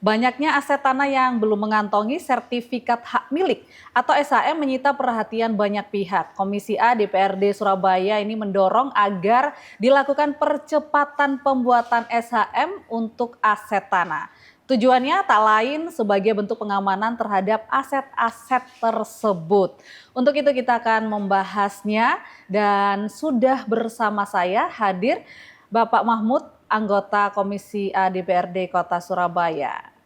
Banyaknya aset tanah yang belum mengantongi sertifikat hak milik atau SHM menyita perhatian banyak pihak. Komisi A DPRD Surabaya ini mendorong agar dilakukan percepatan pembuatan SHM untuk aset tanah. Tujuannya tak lain sebagai bentuk pengamanan terhadap aset-aset tersebut. Untuk itu kita akan membahasnya dan sudah bersama saya hadir Bapak Mahmud, anggota Komisi A DPRD Kota Surabaya.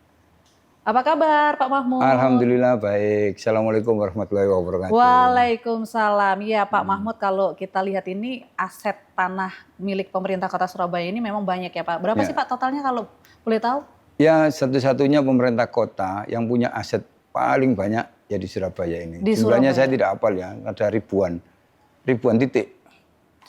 Apa kabar Pak Mahmud? Alhamdulillah baik. Assalamualaikum warahmatullahi wabarakatuh. Waalaikumsalam. Ya Pak Mahmud, kalau kita lihat ini aset tanah milik pemerintah Kota Surabaya ini memang banyak ya Pak. Berapa sih Pak totalnya kalau boleh tahu? Ya, satu-satunya pemerintah kota yang punya aset paling banyak ya di Surabaya ini. Jumlahnya saya tidak hafal ya, ada ribuan titik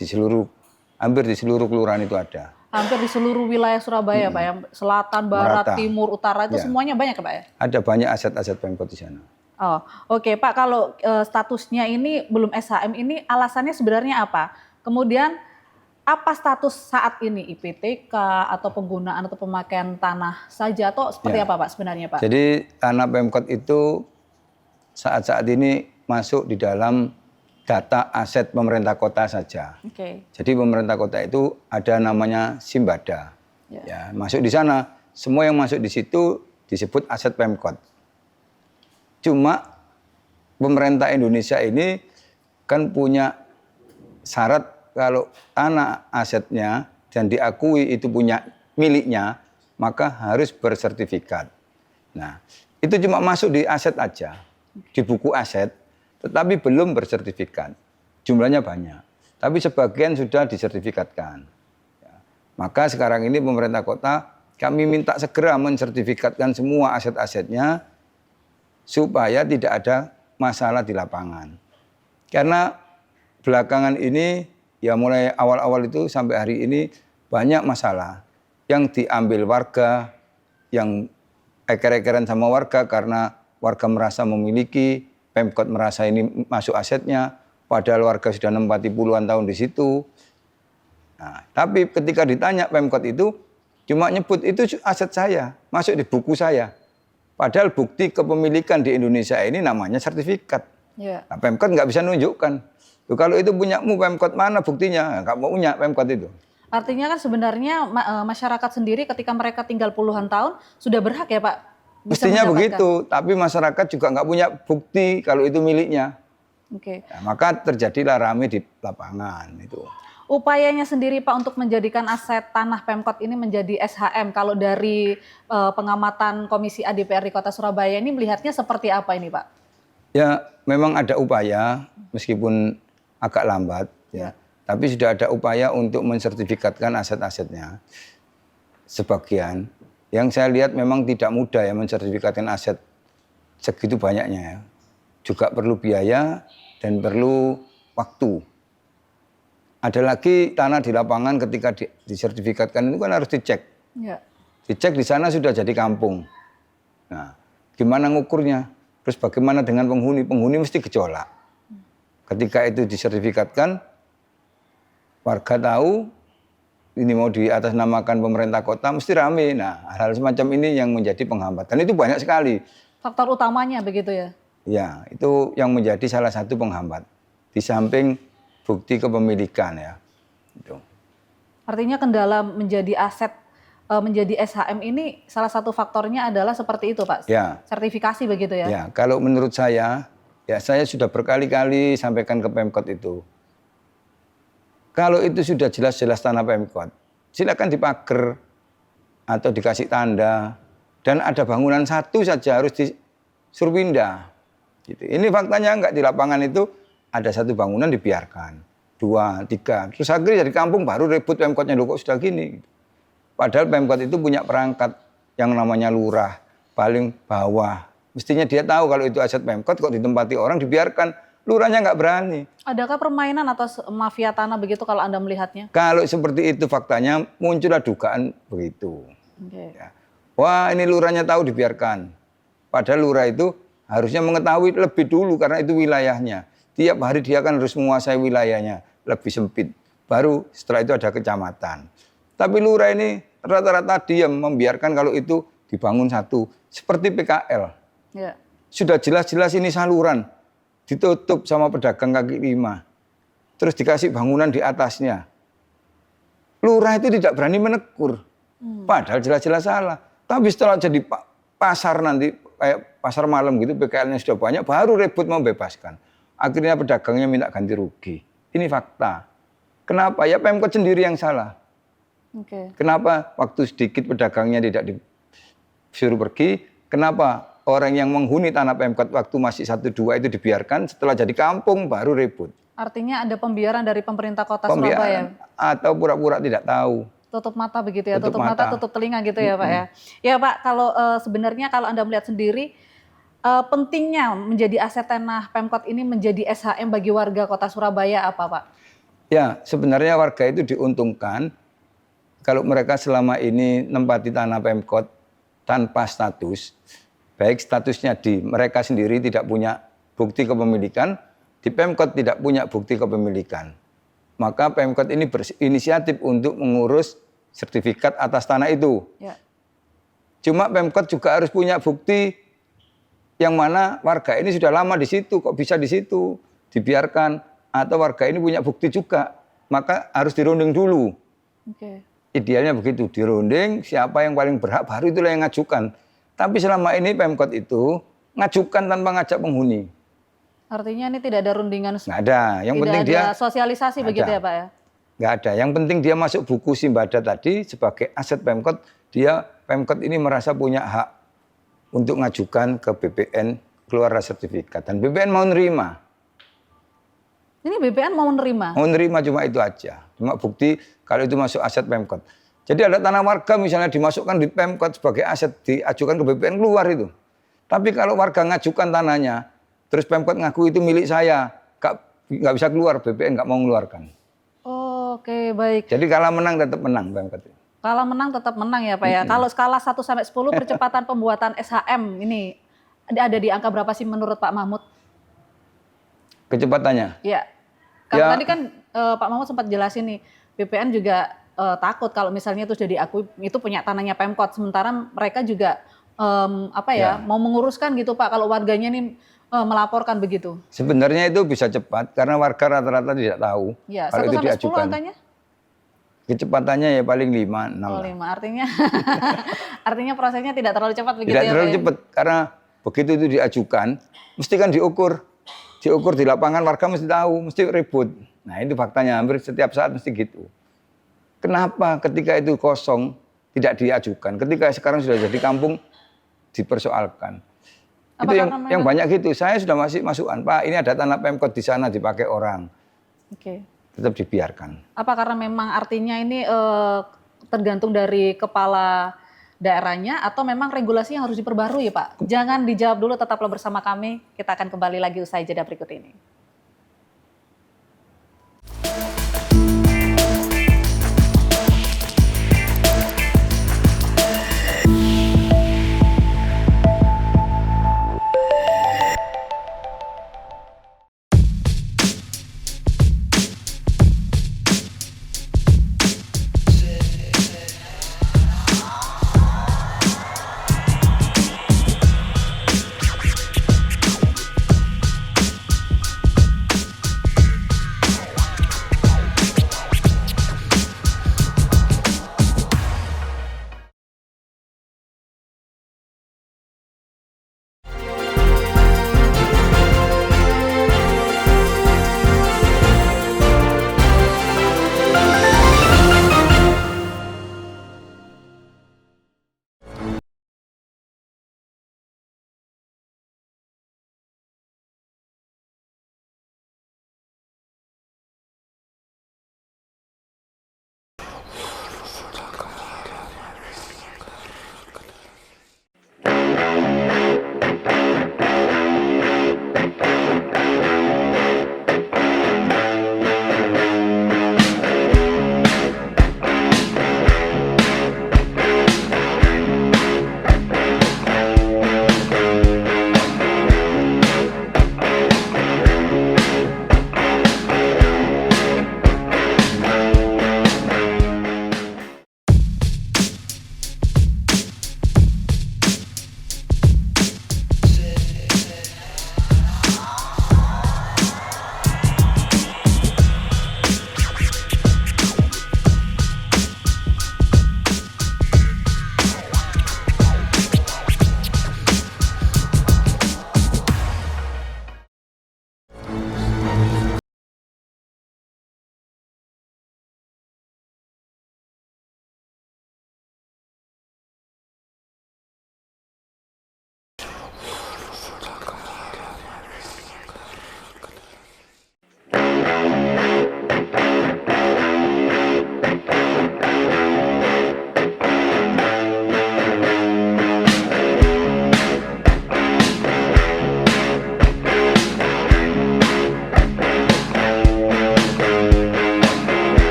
di seluruh, hampir di seluruh kelurahan itu ada. Hampir di seluruh wilayah Surabaya Pak, yang selatan, barat, Merata. timur, utara itu Ya. semuanya banyak ya Pak ya? Ada banyak aset-aset Pemkot di sana. Oh, oke Pak, kalau statusnya ini belum SHM ini alasannya sebenarnya apa? Kemudian apa status saat ini, IPTK atau penggunaan atau pemakaian tanah saja atau seperti apa Pak sebenarnya Pak? Jadi tanah Pemkot itu saat-saat ini masuk di dalam data aset pemerintah kota saja. Oke. Jadi pemerintah kota itu ada namanya Simbada. Ya, masuk di sana, semua yang masuk di situ disebut aset Pemkot. Cuma pemerintah Indonesia ini kan punya syarat kalau tanah asetnya dan diakui itu punya miliknya, maka harus bersertifikat. Nah, itu cuma masuk di aset aja, di buku aset, tetapi belum bersertifikat. Jumlahnya banyak, tapi sebagian sudah disertifikatkan. Ya. Maka sekarang ini pemerintah kota, kami minta segera mensertifikatkan semua aset-asetnya supaya tidak ada masalah di lapangan. Karena belakangan ini, ya mulai awal-awal itu sampai hari ini banyak masalah yang diambil warga, yang eker-ekeran sama warga karena warga merasa memiliki, Pemkot merasa ini masuk asetnya, padahal warga sudah nempati puluhan tahun di situ. Nah, tapi ketika ditanya Pemkot itu cuma nyebut itu aset saya, masuk di buku saya. Padahal bukti kepemilikan di Indonesia ini namanya sertifikat. Nah, Pemkot nggak bisa nunjukkan. Loh, kalau itu punyamu Pemkot mana buktinya? Nggak mau punya Pemkot itu. Artinya kan sebenarnya masyarakat sendiri ketika mereka tinggal puluhan tahun sudah berhak ya Pak? Mestinya begitu, tapi masyarakat juga nggak punya bukti kalau itu miliknya. Oke. Nah, maka terjadilah rame di lapangan itu. Upayanya sendiri Pak untuk menjadikan aset tanah Pemkot ini menjadi SHM, kalau dari pengamatan Komisi A DPRD Kota Surabaya ini melihatnya seperti apa ini Pak? Ya memang ada upaya meskipun agak lambat ya. Tapi sudah ada upaya untuk mensertifikatkan aset-asetnya. Sebagian yang saya lihat memang tidak mudah ya mensertifikatkan aset segitu banyaknya ya. Juga perlu biaya dan perlu waktu. Ada lagi tanah di lapangan ketika disertifikatkan itu kan harus dicek. Ya. Dicek di sana sudah jadi kampung. Nah, gimana ngukurnya? Terus bagaimana dengan penghuni? Penghuni mesti gejolak. Ketika itu disertifikatkan, warga tahu ini mau diatasnamakan pemerintah kota, mesti rame. Nah, hal-hal semacam ini yang menjadi penghambat. Dan itu banyak sekali. Faktor utamanya begitu ya? Ya, itu yang menjadi salah satu penghambat. Di samping bukti kepemilikan ya. Itu. Artinya kendala menjadi aset, menjadi SHM ini salah satu faktornya adalah seperti itu Pak? Ya. Sertifikasi begitu ya? Ya, kalau menurut saya, ya saya sudah berkali-kali sampaikan ke Pemkot itu. Kalau itu sudah jelas-jelas tanah Pemkot, silakan dipager atau dikasih tanda. Dan ada bangunan satu saja harus disuruh pindah. Gitu. Ini faktanya enggak, di lapangan itu ada satu bangunan dibiarkan. 2, 3. Terus akhirnya dari kampung baru ribut Pemkotnya, loh kok sudah gini. Padahal Pemkot itu punya perangkat yang namanya lurah, paling bawah. Mestinya dia tahu kalau itu aset Pemkot kok ditempati orang dibiarkan, lurahnya nggak berani. Adakah permainan atas mafia tanah begitu kalau Anda melihatnya? Kalau seperti itu faktanya muncullah dugaan begitu. Ya. Wah ini lurahnya tahu dibiarkan. Padahal lurah itu harusnya mengetahui lebih dulu karena itu wilayahnya. Tiap hari dia kan harus menguasai wilayahnya, lebih sempit. Baru setelah itu ada kecamatan. Tapi lurah ini rata-rata diam membiarkan kalau itu dibangun satu. Seperti PKL. Ya. Sudah jelas-jelas ini saluran, ditutup sama pedagang kaki lima. Terus dikasih bangunan di atasnya. Lurah itu tidak berani menegur. Padahal jelas-jelas salah. Tapi setelah jadi pasar nanti, kayak pasar malam gitu, PKL-nya sudah banyak, baru ribut membebaskan. Akhirnya pedagangnya minta ganti rugi. Ini fakta. Kenapa? Ya Pemkot sendiri yang salah. Oke. Kenapa waktu sedikit pedagangnya tidak disuruh pergi? Kenapa orang yang menghuni tanah Pemkot waktu masih 1-2 itu dibiarkan, setelah jadi kampung baru ribut? Artinya ada pembiaran dari pemerintah kota Pembiaran, Surabaya. atau pura-pura tidak tahu. Tutup mata begitu ya, tutup Tutup mata, mata. tutup telinga gitu ya Pak ya. Ya Pak, kalau sebenarnya kalau Anda melihat sendiri, pentingnya menjadi aset tanah Pemkot ini menjadi SHM bagi warga kota Surabaya apa Pak? Ya, sebenarnya warga itu diuntungkan kalau mereka selama ini nempati tanah Pemkot tanpa status, baik statusnya di mereka sendiri tidak punya bukti kepemilikan, di Pemkot tidak punya bukti kepemilikan. Maka Pemkot ini berinisiatif untuk mengurus sertifikat atas tanah itu. Ya. Cuma Pemkot juga harus punya bukti yang mana warga ini sudah lama di situ, kok bisa di situ, dibiarkan. Atau warga ini punya bukti juga, maka harus dirunding dulu. Oke. Idealnya begitu, dirunding, siapa yang paling berhak, baru itulah yang ngajukan. Tapi selama ini Pemkot itu ngajukan tanpa ngajak penghuni. Artinya ini tidak ada rundingan, Nggak ada, yang penting tidak ada dia sosialisasi nggak begitu ada. ya Pak ya? nggak ada. Yang penting dia masuk buku Simbada tadi sebagai aset Pemkot, Pemkot ini merasa punya hak untuk ngajukan ke BPN keluar sertifikat. Dan BPN mau nerima. Ini BPN mau menerima? Mau nerima cuma itu aja. Cuma bukti kalau itu masuk aset Pemkot. Jadi ada tanah warga misalnya dimasukkan di Pemkot sebagai aset, diajukan ke BPN keluar itu. Tapi kalau warga ngajukan tanahnya, terus Pemkot ngaku itu milik saya, nggak bisa keluar, BPN nggak mau mengeluarkan. Oh, oke, baik. Jadi kalau menang tetap menang Pemkot. Kalau menang tetap menang ya Pak ya. Kalau skala 1-10 percepatan pembuatan SHM ini ada di angka berapa sih menurut Pak Mahmud? Kecepatannya? Ya. Kalau Ya. tadi kan Pak Mahmud sempat jelasin nih, BPN juga takut kalau misalnya itu sudah diakui itu punya tanahnya Pemkot, sementara mereka juga mau menguruskan gitu Pak kalau warganya nih melaporkan begitu. Sebenarnya itu bisa cepat karena warga rata-rata tidak tahu Ya, kalau itu 1-10 diajukan. angkanya? Kecepatannya ya paling 5-6 Oh, lah. 5. Artinya prosesnya tidak terlalu cepat begitu Tidak ya terlalu Pak ya? cepat karena begitu itu diajukan, mesti kan diukur di lapangan warga mesti tahu, mesti ribut. Nah itu faktanya hampir setiap saat mesti gitu. Kenapa ketika itu kosong tidak diajukan, ketika sekarang sudah jadi kampung dipersoalkan. Apa Itu karena yang memang- banyak gitu. Saya sudah masih masukan, Pak ini ada tanah Pemkot di sana dipakai orang, Oke. tetap dibiarkan. Apa karena memang artinya ini tergantung dari kepala daerahnya atau memang regulasi yang harus diperbarui Pak? Jangan dijawab dulu, tetaplah bersama kami. Kita akan kembali lagi usai jeda berikut ini.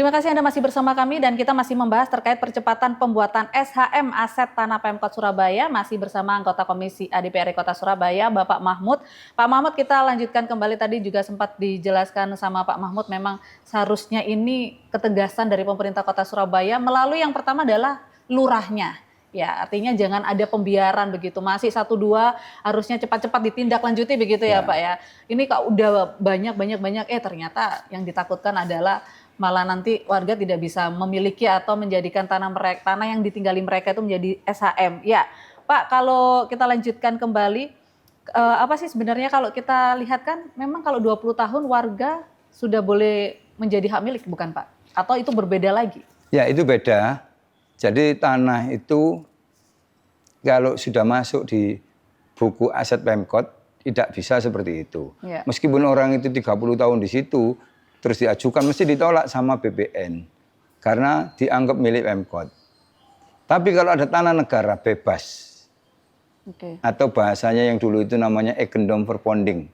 Terima kasih Anda masih bersama kami dan kita masih membahas terkait percepatan pembuatan SHM aset tanah Pemkot Surabaya. Masih bersama anggota Komisi A DPRD Kota Surabaya, Bapak Mahmud. Pak Mahmud, kita lanjutkan kembali, tadi juga sempat dijelaskan sama Pak Mahmud, memang seharusnya ini ketegasan dari pemerintah Kota Surabaya melalui yang pertama adalah lurahnya. Ya, artinya jangan ada pembiaran begitu. Masih 1-2 harusnya cepat-cepat ditindaklanjuti begitu ya Pak ya. Ini kok udah banyak ternyata yang ditakutkan adalah malah nanti warga tidak bisa memiliki atau menjadikan tanah yang ditinggali mereka itu menjadi SHM. Ya, Pak, kalau kita lanjutkan kembali, apa sih sebenarnya kalau kita lihat kan memang kalau 20 tahun warga sudah boleh menjadi hak milik, bukan Pak? Atau itu berbeda lagi? Ya, itu beda. Jadi tanah itu kalau sudah masuk di buku aset Pemkot tidak bisa seperti itu. Ya. Meskipun orang itu 30 tahun di situ, terus diajukan mesti ditolak sama BPN karena dianggap milik Pemkot. Tapi kalau ada tanah negara bebas, atau bahasanya yang dulu itu namanya Eigendom Verponding,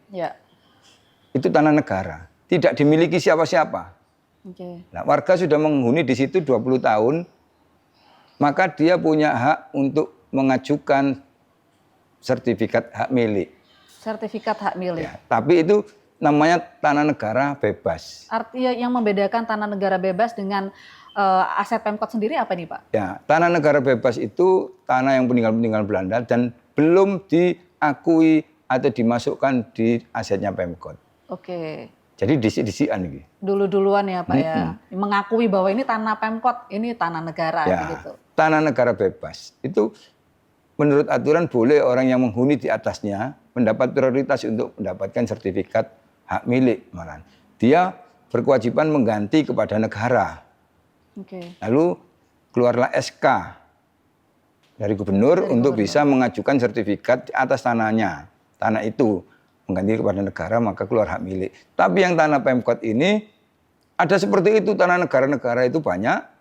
itu tanah negara, tidak dimiliki siapa-siapa. Nah, warga sudah menghuni di situ 20 tahun, maka dia punya hak untuk mengajukan sertifikat hak milik. Sertifikat hak milik. Ya, tapi itu namanya tanah negara bebas. Artinya yang membedakan tanah negara bebas dengan aset Pemkot sendiri apa nih Pak? Ya, tanah negara bebas itu tanah yang peninggalan Belanda dan belum diakui atau dimasukkan di asetnya Pemkot. Oke. Jadi disik-disikan gitu. Dulu-duluan ya Pak ya, mengakui bahwa ini tanah Pemkot, ini tanah negara ya, gitu. Tanah negara bebas itu menurut aturan boleh orang yang menghuni di atasnya mendapat prioritas untuk mendapatkan sertifikat hak milik malahan. Dia berkewajiban mengganti kepada negara. Lalu keluarlah SK dari gubernur untuk bisa mengajukan sertifikat di atas tanahnya. Tanah itu mengganti kepada negara, maka keluar hak milik. Tapi yang tanah Pemkot ini ada seperti itu, tanah negara-negara itu banyak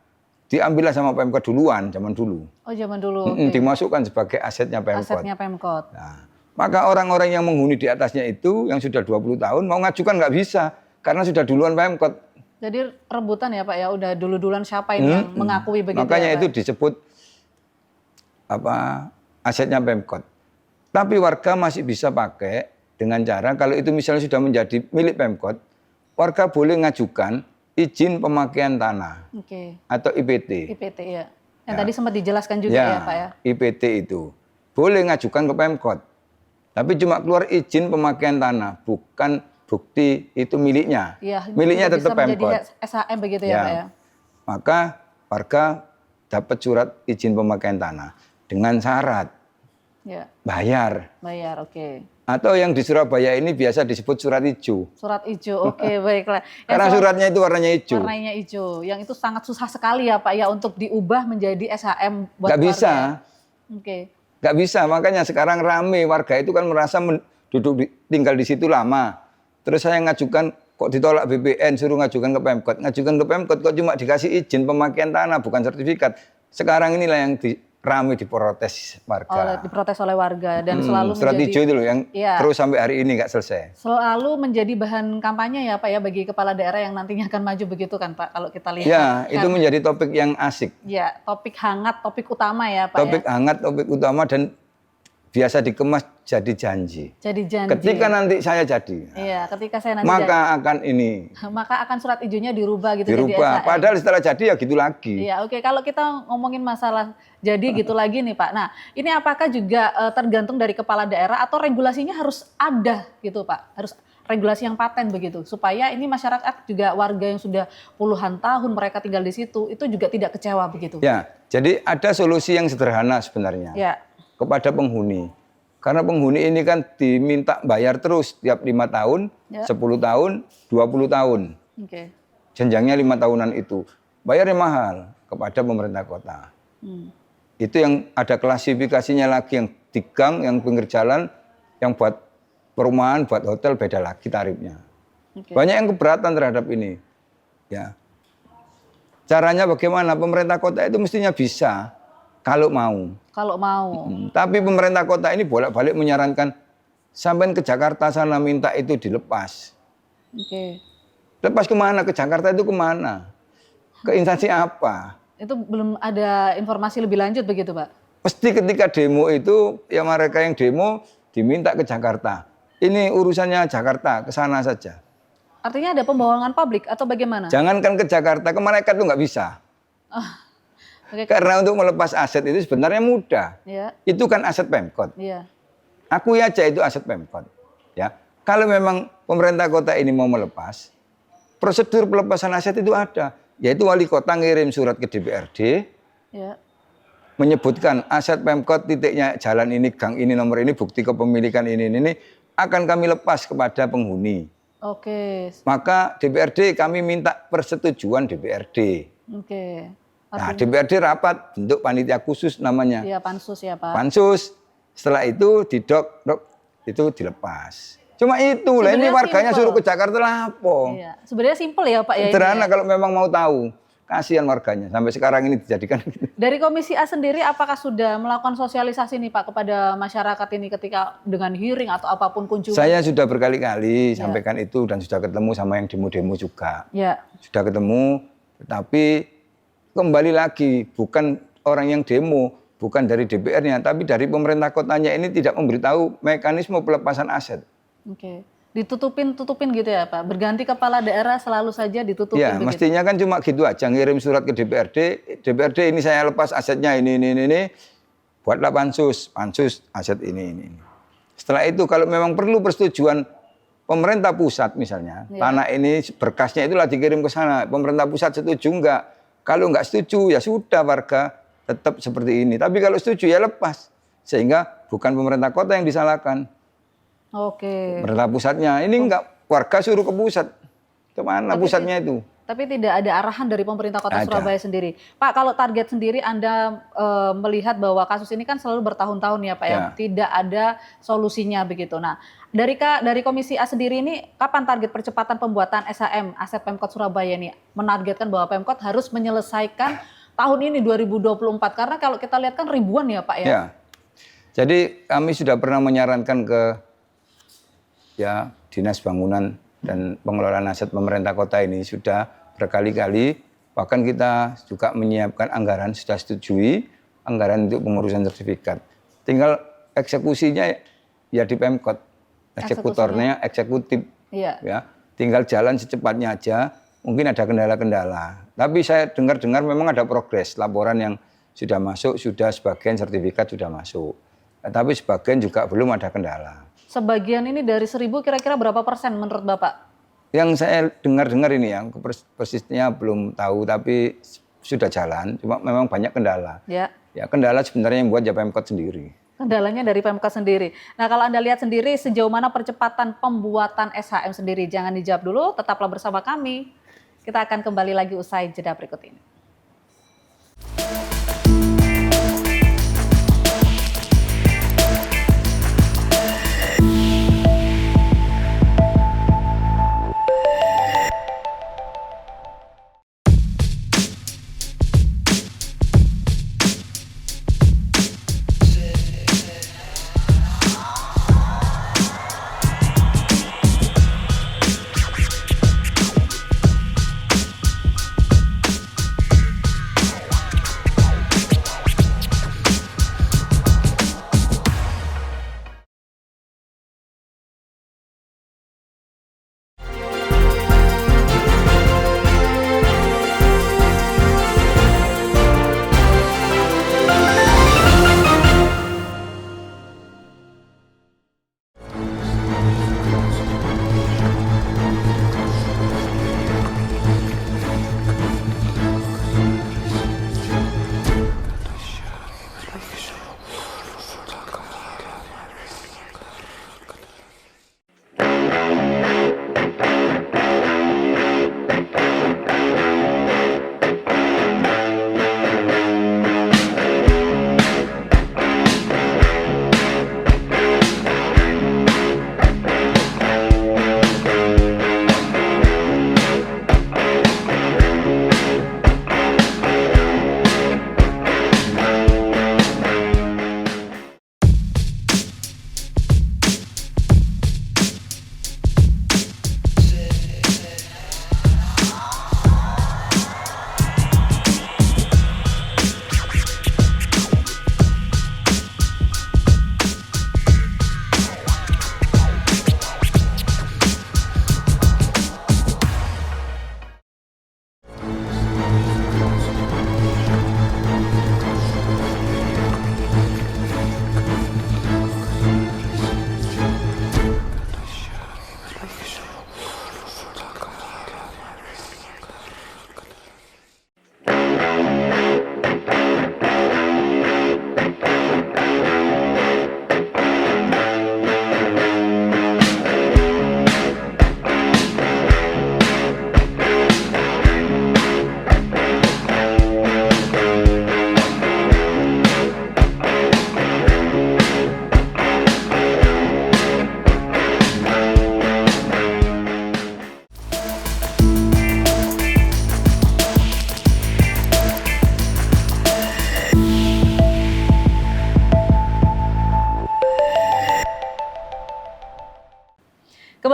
diambillah sama Pemkot duluan, zaman dulu. Oh, zaman dulu. Dimasukkan sebagai asetnya Pemkot. Asetnya Pemkot. Nah, maka orang-orang yang menghuni di atasnya itu yang sudah 20 tahun mau ngajukan nggak bisa karena sudah duluan Pemkot. Jadi rebutan ya Pak ya, udah dulu-duluan siapa ini yang mengakui begitu. Makanya ya, itu disebut asetnya Pemkot. Tapi warga masih bisa pakai dengan cara kalau itu misalnya sudah menjadi milik Pemkot, warga boleh ngajukan izin pemakaian tanah atau IPT. IPT ya. Yang tadi sempat dijelaskan juga ya Pak ya. IPT itu boleh ngajukan ke Pemkot. Tapi cuma keluar izin pemakaian tanah, bukan bukti itu miliknya. Ya, miliknya tetap Pemkot. SHM begitu ya Pak ya. Maka warga dapat surat izin pemakaian tanah dengan syarat bayar. Bayar, oke. Atau yang di Surabaya ini biasa disebut surat hijau. Surat hijau, oke, baiklah. Karena suratnya itu warnanya hijau. Warnanya hijau, yang itu sangat susah sekali ya Pak ya untuk diubah menjadi SHM buat warga. Gak bisa. Gak bisa, makanya sekarang rame warga itu kan merasa tinggal di situ lama. Terus saya ngajukan, kok ditolak BPN, suruh ngajukan ke Pemkot. Ngajukan ke Pemkot kok cuma dikasih izin pemakaian tanah, bukan sertifikat. Sekarang inilah yang rame diprotes warga. Diprotes oleh warga dan selalu surat hijau itu loh yang terus sampai hari ini nggak selesai. Selalu menjadi bahan kampanye ya Pak ya bagi kepala daerah yang nantinya akan maju begitu kan Pak kalau kita lihat. Ya, itu menjadi topik yang asik. Ya, topik hangat, topik utama ya Pak. Topik hangat, topik utama dan biasa dikemas jadi janji. Jadi janji. Ketika nanti saya jadi. Iya, ketika saya nanti maka akan ini. Maka akan surat izinnya dirubah gitu. Dirubah. Padahal setelah jadi ya gitu lagi. Iya, oke. Kalau kita ngomongin masalah jadi gitu lagi nih Pak. Nah, ini apakah juga tergantung dari kepala daerah atau regulasinya harus ada gitu Pak? Harus regulasi yang paten begitu supaya ini masyarakat juga warga yang sudah puluhan tahun mereka tinggal di situ itu juga tidak kecewa begitu. Ya, jadi ada solusi yang sederhana sebenarnya. Ya. Kepada penghuni. Karena penghuni ini kan diminta bayar terus tiap 5 tahun, 10 tahun, 20 tahun. Jenjangnya 5 tahunan itu. Bayarnya mahal kepada pemerintah kota. Itu yang ada klasifikasinya lagi, yang di gang, yang pinggir jalan, yang buat perumahan, buat hotel beda lagi tarifnya. Banyak yang keberatan terhadap ini. Ya. Caranya bagaimana? Pemerintah kota itu mestinya bisa kalau mau. Kalau mau. Tapi pemerintah kota ini bolak-balik menyarankan sampai ke Jakarta sana minta itu dilepas. Lepas kemana? Ke Jakarta itu kemana? Ke instansi apa? Itu belum ada informasi lebih lanjut begitu, Pak? Mesti ketika demo itu, ya mereka yang demo diminta ke Jakarta. Ini urusannya Jakarta, ke sana saja. Artinya ada pembohongan publik atau bagaimana? Jangankan ke Jakarta, ke mereka tuh nggak bisa. Oke. Karena untuk melepas aset itu sebenarnya mudah. Ya, Itu kan aset Pemkot. iya. Akui aja itu aset Pemkot. Ya, kalau memang pemerintah kota ini mau melepas, prosedur pelepasan aset itu ada. Yaitu wali kota ngirim surat ke DPRD, Ya. menyebutkan aset Pemkot titiknya jalan ini, gang ini, nomor ini, bukti kepemilikan ini akan kami lepas kepada penghuni. Oke. Maka DPRD kami minta persetujuan DPRD. Oke. Nah, DPRD rapat bentuk panitia khusus namanya. Iya, pansus ya, Pak. Pansus. Setelah itu didok itu dilepas. Cuma itu lah, ini Sebenarnya warganya simple. suruh ke Jakarta lapo. Iya. Sebenarnya simpel ya, Pak ya. Ini Sederhana ya. kalau memang mau tahu. Kasihan warganya sampai sekarang ini dijadikan. Dari Komisi A sendiri apakah sudah melakukan sosialisasi nih Pak kepada masyarakat ini ketika dengan hearing atau apapun kunjungan? Saya sudah berkali-kali sampaikan itu dan sudah ketemu sama yang demo-demo juga. Ya. Sudah ketemu, tetapi kembali lagi bukan orang yang demo, bukan dari DPR-nya, tapi dari pemerintah kotanya ini tidak memberitahu mekanisme pelepasan aset. Oke. Ditutupin gitu ya Pak. Berganti kepala daerah selalu saja ditutupin Ya, begitu. mestinya kan cuma gitu aja, ngirim surat ke DPRD, DPRD ini saya lepas asetnya ini, buatlah pansus aset ini. Setelah itu kalau memang perlu persetujuan pemerintah pusat misalnya, tanah ini berkasnya itulah dikirim ke sana, pemerintah pusat setuju enggak? Kalau enggak setuju ya sudah warga tetap seperti ini. Tapi kalau setuju ya lepas. Sehingga bukan pemerintah kota yang disalahkan. Oke. Pemerintah pusatnya. Ini enggak, warga suruh ke pusat. Kemana pusatnya itu? Tapi tidak ada arahan dari pemerintah Kota Ada. Surabaya sendiri. Pak, kalau target sendiri Anda melihat bahwa kasus ini kan selalu bertahun-tahun ya Pak ya. Tidak ada solusinya begitu. Nah, dari Komisi A sendiri ini kapan target percepatan pembuatan SHM aset Pemkot Surabaya ini menargetkan bahwa Pemkot harus menyelesaikan tahun ini 2024 karena kalau kita lihat kan ribuan ya Pak ya. Ya. Jadi kami sudah pernah menyarankan ke Dinas Bangunan dan Pengelolaan Aset Pemerintah Kota ini sudah berkali-kali, bahkan kita juga menyiapkan anggaran, sudah setujui anggaran untuk pengurusan sertifikat. Tinggal eksekusinya ya di Pemkot, eksekutornya eksekutif. Iya. Ya, tinggal jalan secepatnya aja. Mungkin ada kendala-kendala. Tapi saya dengar-dengar memang ada progres, laporan yang sudah masuk, sudah sebagian sertifikat sudah masuk. Tapi sebagian juga belum ada kendala. Sebagian ini dari 1.000 kira-kira berapa persen menurut Bapak? Yang saya dengar-dengar ini yang persisnya belum tahu, tapi sudah jalan. Cuma memang banyak kendala. Ya. Ya kendala sebenarnya yang buat ya Pemkot sendiri. Kendalanya dari Pemkot sendiri. Nah kalau Anda lihat sendiri sejauh mana percepatan pembuatan SHM sendiri? Jangan dijawab dulu, tetaplah bersama kami. Kita akan kembali lagi usai jeda berikut ini.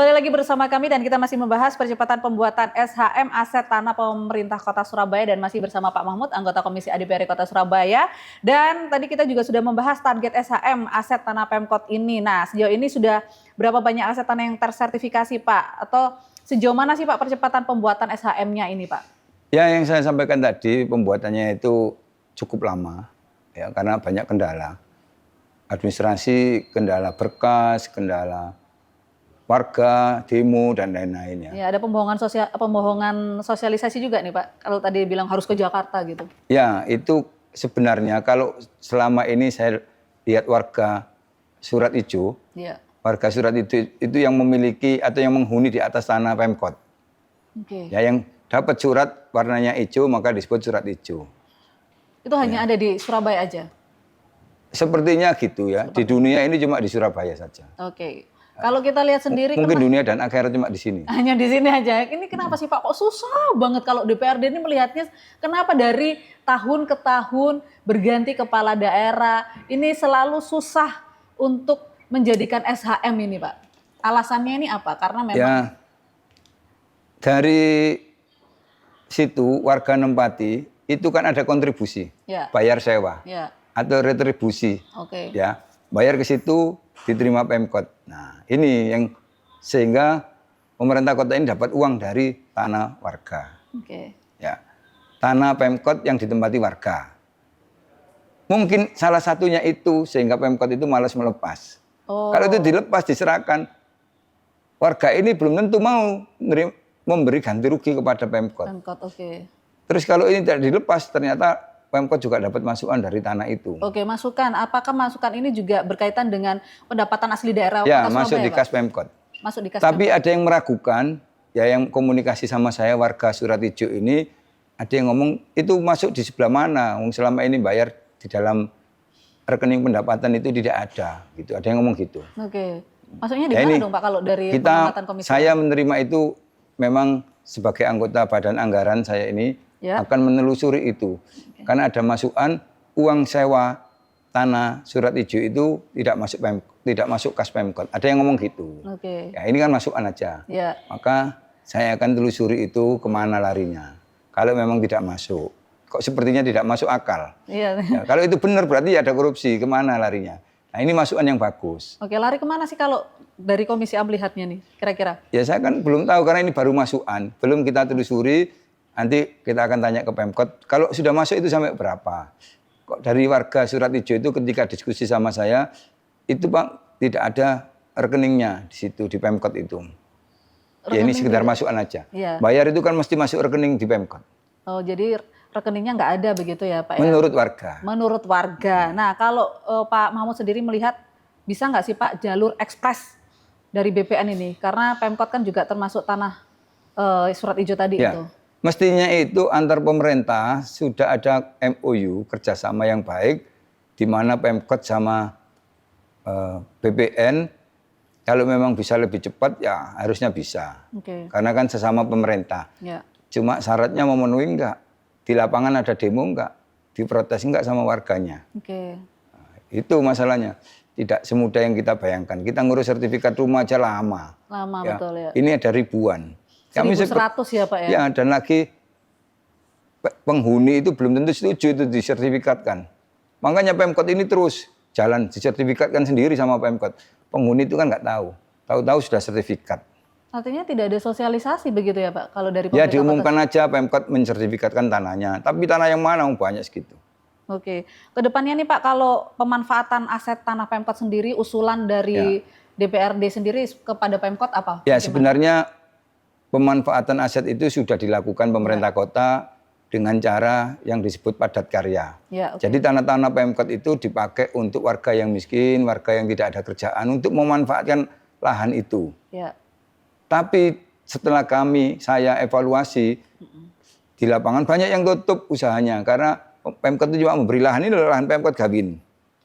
Kembali lagi bersama kami dan kita masih membahas percepatan pembuatan SHM aset tanah pemerintah Kota Surabaya dan masih bersama Pak Mahmud, anggota Komisi A DPRD Kota Surabaya. Dan tadi kita juga sudah membahas target SHM aset tanah Pemkot ini. Nah, sejauh ini sudah berapa banyak aset tanah yang tersertifikasi, Pak? Atau sejauh mana sih Pak percepatan pembuatan SHM-nya ini, Pak? Ya, yang saya sampaikan tadi pembuatannya itu cukup lama ya karena banyak kendala. Administrasi, kendala berkas, kendala warga, demo, dan lain-lain ya. Ya, ada pembohongan sosialisasi juga nih Pak, kalau tadi bilang harus ke Jakarta gitu. Ya, itu sebenarnya kalau selama ini saya lihat warga Surat Ijo, Ya. warga Surat itu yang memiliki atau yang menghuni di atas tanah Pemkot. Oke. Ya, yang dapat surat warnanya hijau maka disebut Surat Ijo. Itu hanya ada di Surabaya aja? Sepertinya gitu ya, di dunia ini cuma di Surabaya saja. Oke. Kalau kita lihat sendiri Mungkin dunia dan akhirat cuma di sini. hanya di sini aja. Ini kenapa sih Pak? Kok susah banget kalau DPRD ini melihatnya kenapa dari tahun ke tahun berganti kepala daerah ini selalu susah untuk menjadikan SHM ini Pak? Alasannya ini apa? Karena memang Ya, dari situ warga nempati itu kan ada kontribusi, Ya. bayar sewa ya, atau retribusi, oke. ya bayar ke situ diterima Pemkot. Nah ini yang sehingga pemerintah kota ini dapat uang dari tanah warga, Oke. ya tanah Pemkot yang ditempati warga. Mungkin salah satunya itu sehingga Pemkot itu malas melepas. Oh. Kalau itu dilepas diserahkan, warga ini belum tentu mau memberi ganti rugi kepada Pemkot. Pemkot, oke. Terus kalau ini tidak dilepas, ternyata Pemkot juga dapat masukan dari tanah itu. Oke, masukan. Apakah masukan ini juga berkaitan dengan pendapatan asli daerah Ya, Kota masuk Surabaya, di Pak? kas Pemkot. Masuk di kas Tapi ada yang meragukan, ya yang komunikasi sama saya warga Surat Ijo ini, ada yang ngomong itu masuk di sebelah mana? Selama ini bayar di dalam rekening pendapatan itu tidak ada, gitu. Ada yang ngomong gitu. Oke. Maksudnya di Ya, mana ini dong Pak kalau dari pengamatan komisi? Saya menerima itu memang sebagai anggota Badan Anggaran saya ini Ya. akan menelusuri itu. Karena ada masukan uang sewa tanah Surat Ijo itu tidak masuk kas Pemkot. Ada yang ngomong gitu. Oke. Ya ini kan masukan aja. Ya. Maka saya akan telusuri itu kemana larinya. Kalau memang tidak masuk, kok sepertinya tidak masuk akal. Iya. Ya, kalau itu benar berarti ada korupsi, kemana larinya? Nah ini masukan yang bagus. Oke, lari kemana sih kalau dari Komisi A melihatnya nih, kira-kira? Ya saya kan belum tahu karena ini baru masukan, belum kita telusuri. Nanti kita akan tanya ke Pemkot. Kalau sudah masuk itu sampai berapa? Kok dari warga Surat Ijo itu ketika diskusi sama saya, itu Pak tidak ada rekeningnya di situ di Pemkot itu. Ya ini sekedar masukan aja. Iya. Bayar itu kan mesti masuk rekening di Pemkot. Oh, jadi rekeningnya nggak ada begitu ya Pak? Ya? Menurut warga. Menurut warga. Nah, kalau Pak Mahmud sendiri melihat bisa nggak sih Pak jalur ekspres dari BPN ini? Karena Pemkot kan juga termasuk tanah Surat Ijo tadi Ya. itu. Mestinya itu antar pemerintah sudah ada MOU kerjasama yang baik di mana Pemkot sama BPN kalau memang bisa lebih cepat ya harusnya bisa. Oke. Karena kan sesama pemerintah. Ya. Cuma syaratnya memenuhi enggak? Di lapangan ada demo enggak? Diprotes enggak sama warganya? Oke. Nah, itu masalahnya. Tidak semudah yang kita bayangkan. Kita ngurus sertifikat rumah aja lama. Lama Ya. betul ya. Ini ada ribuan. 1.100 ya Pak ya? Ya, dan lagi penghuni itu belum tentu setuju itu disertifikatkan. Makanya Pemkot ini terus jalan disertifikatkan sendiri sama Pemkot. Penghuni itu kan nggak tahu. Tahu-tahu sudah sertifikat. Artinya tidak ada sosialisasi begitu ya Pak kalau dari Ya pemerintah diumumkan aja Pemkot mensertifikatkan tanahnya. Tapi tanah yang mana? Banyak segitu. Oke, kedepannya nih Pak, kalau pemanfaatan aset tanah Pemkot sendiri, usulan dari DPRD sendiri kepada Pemkot apa? Ya Bagaimana? sebenarnya pemanfaatan aset itu sudah dilakukan pemerintah kota dengan cara yang disebut padat karya. Ya, oke. Jadi tanah-tanah Pemkot itu dipakai untuk warga yang miskin, warga yang tidak ada kerjaan untuk memanfaatkan lahan itu. Ya, Tapi setelah saya evaluasi di lapangan banyak yang tutup usahanya karena Pemkot itu cuma memberi lahan ini lahan Pemkot Gawin.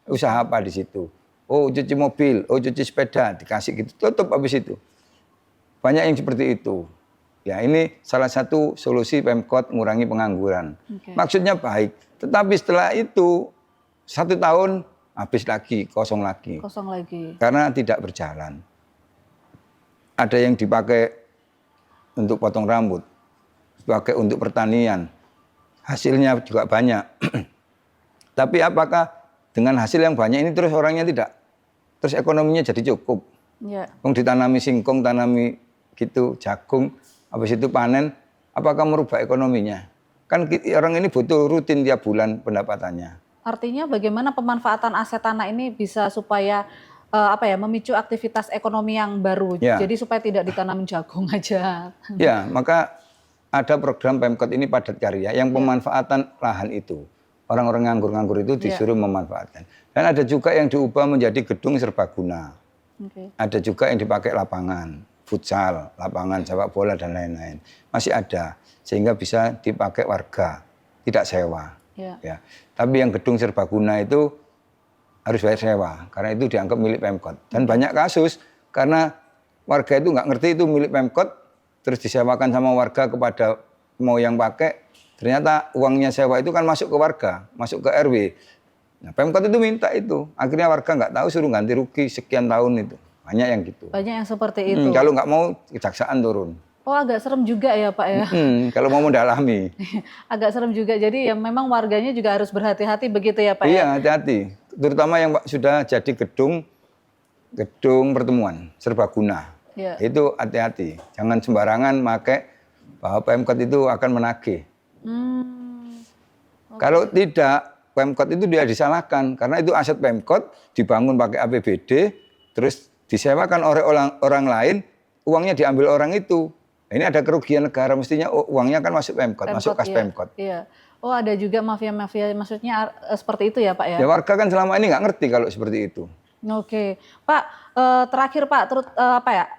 Usaha apa di situ? Oh cuci mobil, oh cuci sepeda, dikasih gitu, tutup habis itu. Banyak yang seperti itu. Ya ini salah satu solusi Pemkot mengurangi pengangguran. Oke. Maksudnya baik, tetapi setelah itu 1 tahun habis lagi, kosong lagi. kosong lagi. Karena tidak berjalan. ada yang dipakai untuk potong rambut, dipakai untuk pertanian, hasilnya juga banyak. Tapi apakah dengan hasil yang banyak ini terus orangnya tidak, terus ekonominya jadi cukup? Ya. Ditanami singkong, tanami gitu jagung, habis itu panen, apakah merubah ekonominya? Kan orang ini butuh rutin tiap bulan pendapatannya. Artinya bagaimana pemanfaatan aset tanah ini bisa supaya memicu aktivitas ekonomi yang baru. Ya. Jadi supaya tidak ditanam jagung aja. Ya, maka ada program Pemkot ini padat karya yang pemanfaatan lahan itu. Orang-orang nganggur-nganggur itu disuruh memanfaatkan. Dan ada juga yang diubah menjadi gedung serbaguna. Ada juga yang dipakai lapangan, futsal, lapangan sepak bola dan lain-lain. Masih ada, sehingga bisa dipakai warga, tidak sewa. Ya. Tapi yang gedung serbaguna itu harus bayar sewa, karena itu dianggap milik Pemkot. Dan banyak kasus, karena warga itu nggak ngerti itu milik Pemkot, terus disewakan sama warga kepada mau yang pakai, ternyata uangnya sewa itu kan masuk ke warga, masuk ke RW. Nah, Pemkot itu minta itu, akhirnya warga nggak tahu suruh ganti rugi sekian tahun itu. Banyak yang gitu. Banyak yang seperti itu. Kalau nggak mau, kejaksaan turun. Oh, agak serem juga ya Pak ya. Kalau mau mendalami. Agak serem juga, jadi ya memang warganya juga harus berhati-hati begitu ya Pak ya. Iya, hati-hati. Terutama yang sudah jadi gedung pertemuan serbaguna. Ya. Itu hati-hati. Jangan sembarangan pakai bahwa Pemkot itu akan menagih. Kalau tidak, Pemkot itu dia disalahkan karena itu aset Pemkot dibangun pakai APBD, terus disewakan oleh orang lain, uangnya diambil orang itu. Ini ada kerugian negara, mestinya uangnya kan masuk Pemkot, masuk kas Pemkot. Iya. Oh, ada juga mafia-mafia, maksudnya seperti itu ya Pak ya? Ya warga kan selama ini nggak ngerti kalau seperti itu. Oke, Pak, terakhir Pak,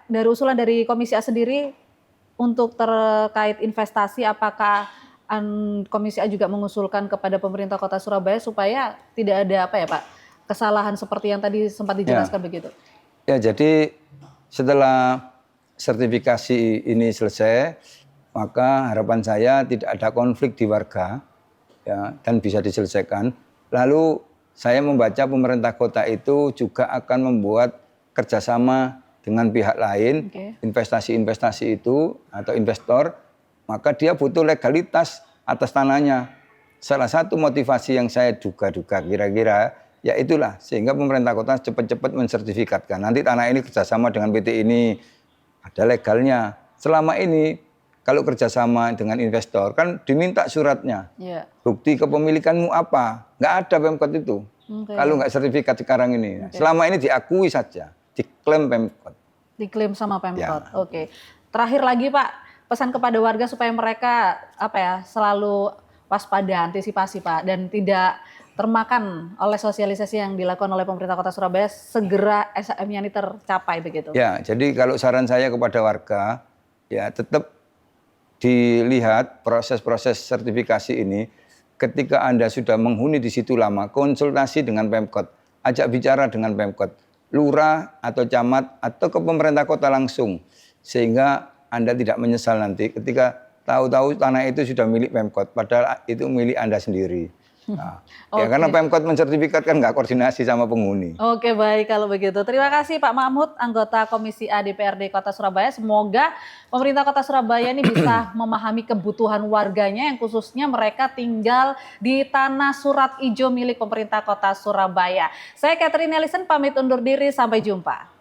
dari usulan dari Komisi A sendiri untuk terkait investasi, apakah Komisi A juga mengusulkan kepada pemerintah Kota Surabaya supaya tidak ada Pak, kesalahan seperti yang tadi sempat dijelaskan begitu? Ya, jadi setelah sertifikasi ini selesai, maka harapan saya tidak ada konflik di warga, ya, dan bisa diselesaikan. Lalu saya membaca pemerintah kota itu juga akan membuat kerjasama dengan pihak lain, investasi-investasi itu atau investor, maka dia butuh legalitas atas tanahnya. Salah satu motivasi yang saya duga-duga kira-kira, ya itulah, sehingga pemerintah kota cepat-cepat mensertifikatkan. Nanti tanah ini kerjasama dengan PT ini, ada legalnya. Selama ini kalau kerjasama dengan investor kan diminta suratnya, bukti kepemilikanmu apa? Nggak ada Pemkot itu. Kalau nggak sertifikat sekarang ini. Selama ini diakui saja, diklaim Pemkot. Diklaim sama Pemkot. Oke. Terakhir lagi Pak, pesan kepada warga supaya mereka selalu waspada, antisipasi Pak, dan tidak termakan oleh sosialisasi yang dilakukan oleh pemerintah Kota Surabaya, segera SHM-nya ini tercapai begitu. Ya, jadi kalau saran saya kepada warga, ya tetap dilihat proses-proses sertifikasi ini. Ketika Anda sudah menghuni di situ lama, konsultasi dengan Pemkot, ajak bicara dengan Pemkot, lurah atau camat atau ke pemerintah kota langsung, sehingga Anda tidak menyesal nanti ketika tahu-tahu tanah itu sudah milik Pemkot, padahal itu milik Anda sendiri. Nah, ya karena Pemkot mensertifikatkan nggak koordinasi sama penghuni. Oke, baik kalau begitu. Terima kasih Pak Mahmud, anggota Komisi A DPRD Kota Surabaya. Semoga pemerintah Kota Surabaya ini bisa memahami kebutuhan warganya yang khususnya mereka tinggal di tanah surat ijo milik pemerintah Kota Surabaya. Saya Catherine Ellison pamit undur diri, sampai jumpa.